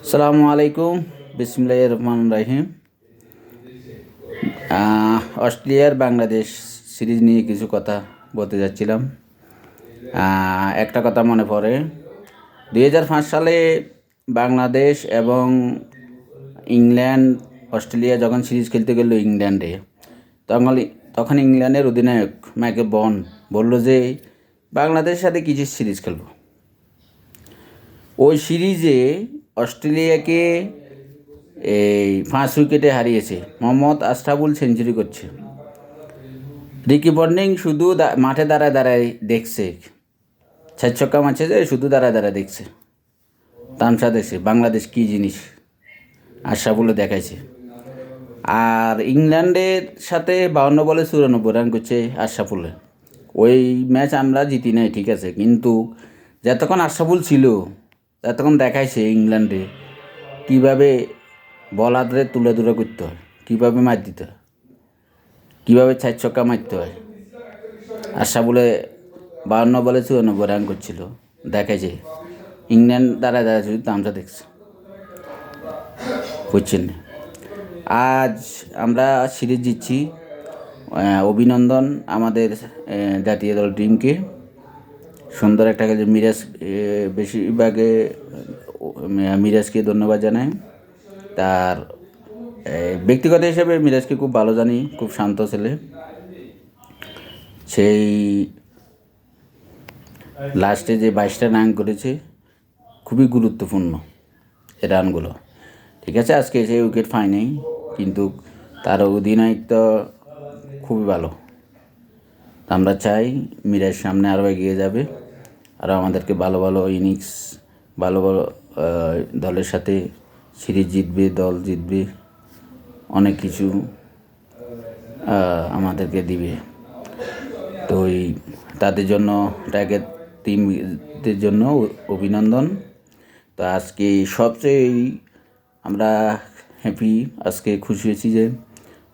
আসসালামু আলাইকুম, বিসমিল্লাহির রহমানির রহিম। অস্ট্রেলিয়ার বাংলাদেশ সিরিজ নিয়ে কিছু কথা বলতে যাচ্ছিলাম। একটা কথা মনে পড়ে, 2005 সালে বাংলাদেশ এবং ইংল্যান্ড অস্ট্রেলিয়া যখন সিরিজ খেলতে গেল ইংল্যান্ডে, তখন তখন ইংল্যান্ডের অধিনায়ক মাইকেল ভন বলল যে বাংলাদেশের সাথে কিছু সিরিজ খেলব। ওই সিরিজে অস্ট্রেলিয়াকে 5 উইকেটে হারিয়েছে। মোহাম্মদ আশরাফুল সেঞ্চুরি করছে, রিকি পন্টিং শুধু মাঠে দাঁড়ায় দাঁড়ায় দেখছে, 6 ছক্কা মারছে যে শুধু দাঁড়ায় দাঁড়ায় দেখছে, তামসা দেখছে বাংলাদেশ কী জিনিস, আশরাফুলও দেখাইছে। আর ইংল্যান্ডের সাথে 52 বলে 94 রান করছে আশরাফুলে। ওই ম্যাচ আমরা জিতি নাই, ঠিক আছে, কিন্তু যতক্ষণ আশরাফুল ছিল ততক্ষণ দেখাইছে ইংল্যান্ডে কীভাবে বলারদের তুলে দূরে করতে হয়, কীভাবে মার দিতে হয়, কীভাবে 4 ছক্কা মারতে হয়। আশরাফুলে 52 বলে 94 রান করছিল, দেখাইছে। ইংল্যান্ড দাঁড়ায় দাঁড়ায় শুধু তামসা দেখছে, বুঝছেন। আজ আমরা সিরিজ জিতছি, অভিনন্দন আমাদের জাতীয় দল টিমকে। সুন্দর একটা কাজ, মিরাজ বেশিরভাগে মিরাজকে ধন্যবাদ জানাই। তার ব্যক্তিগত হিসেবে মিরাজকে খুব ভালো জানি, খুব শান্ত ছেলে। সেই লাস্টে যে 22টা রান করেছে খুবই গুরুত্বপূর্ণ এই রানগুলো, ঠিক আছে। আজকে সে উইকেট পায় নাই, কিন্তু তার অধিনায়িত্ব খুবই ভালো। আমরা চাই মিরাজ সামনে আরও এগিয়ে যাবে, আরও আমাদেরকে ভালো ভালো ইনিংস, ভালো ভালো দলের সাথে সিরিজ জিতবে, দল জিতবে, অনেক কিছু আমাদেরকে দিবে। তো তাদের জন্য টাইগার টিমদের জন্য অভিনন্দন। তো আজকে সবচেয়ে আমরা হ্যাপি, আজকে খুশি হয়েছি যে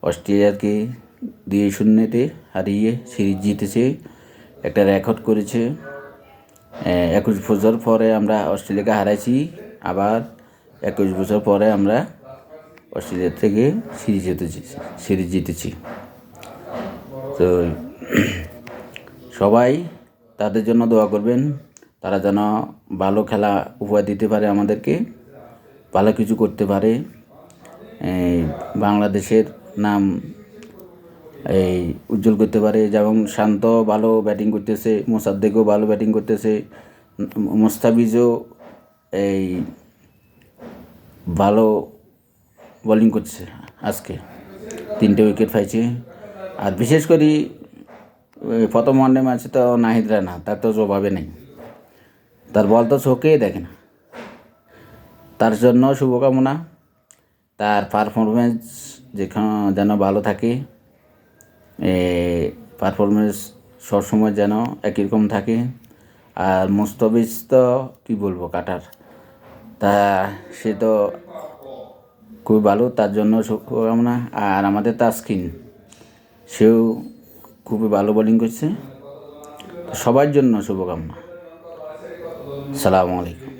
অস্ট্রেলিয়াকে 2-0 হারিয়ে সিরিজ জিতেছে, একটা রেকর্ড করেছে। 21 বছর পরে আমরা অস্ট্রেলিয়াকে হারাইছি, আবার 21 বছর পরে আমরা অস্ট্রেলিয়া থেকে সিরিজ জিতেছি। তো সবাই তাদের জন্য দোয়া করবেন, তারা যেন ভালো খেলা উপহার দিতে পারে, আমাদেরকে ভালো কিছু করতে পারে, বাংলাদেশের নাম উজ্জ্বল করতে পারে। যেমন শান্ত ভালো ব্যাটিং করতেছে, মোসাদ্দেকও ভালো ব্যাটিং করতেছে, মোস্তাফিজও ভালো বোলিং করছে, আজকে 3টে উইকেট পাইছে। আর বিশেষ করে প্রথম ওয়ানডে ম্যাচে তো নাহিদ রানা, তার তো জবাবে নেই, তার বল তো চোখেই দেখে না। তার জন্য শুভকামনা, তার পারফরমেন্স যেন ভালো থাকে, পারফরমেন্স সবসময় যেন একই রকম থাকে। আর মুস্তাফিজ তো কী বলবো, কাটার, তা সে তো খুবই ভালো, তার জন্য শুভকামনা। আর আমাদের তাসকিন, সেও খুবই ভালো বোলিং করছে, সবার জন্য শুভকামনা। আসসালামু আলাইকুম।